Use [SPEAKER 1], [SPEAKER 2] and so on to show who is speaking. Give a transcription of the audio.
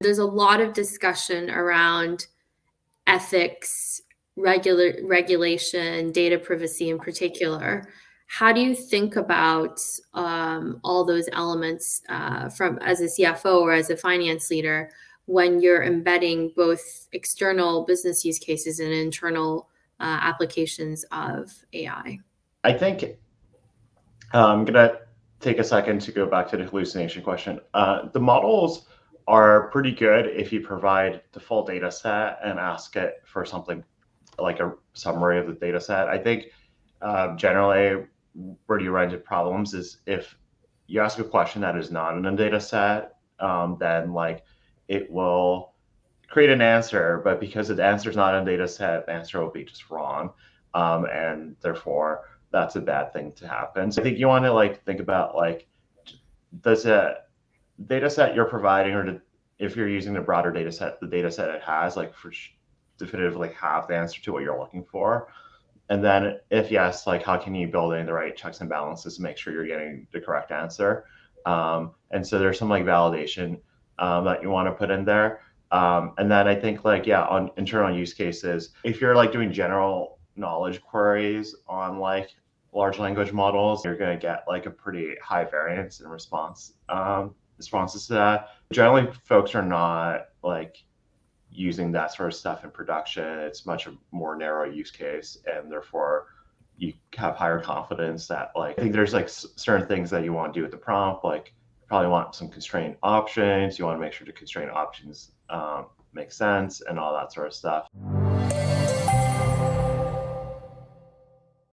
[SPEAKER 1] There's a lot of discussion around ethics, regulation, data privacy in particular. How do you think about all those elements from as a CFO or as a finance leader when you're embedding both external business use cases and internal applications of AI?
[SPEAKER 2] I think I'm going to take a second to go back to the hallucination question. The models are pretty good if you provide the full data set and ask it for something like a summary of the data set. I think generally where you run into problems is if you ask a question that is not in a data set, then like it will create an answer, but because the answer is not in a data set, the answer will be just wrong. And therefore that's a bad thing to happen. So I think you want to like think about like, does a data set you're providing, or if you're using the broader data set, the data set it has like for definitively have the answer to what you're looking for? And then if yes, like how can you build in the right checks and balances to make sure you're getting the correct answer? And so there's some like validation that you want to put in there. And then I think like, yeah, on internal use cases, if you're like doing general knowledge queries on like large language models, you're going to get like a pretty high variance in responses to that. Generally, folks are not like using that sort of stuff in production. It's much more narrow use case, and therefore you have higher confidence that like, I think there's like certain things that you want to do with the prompt, like you probably want some constraint options. You want to make sure the constraint options make sense and all that sort of stuff.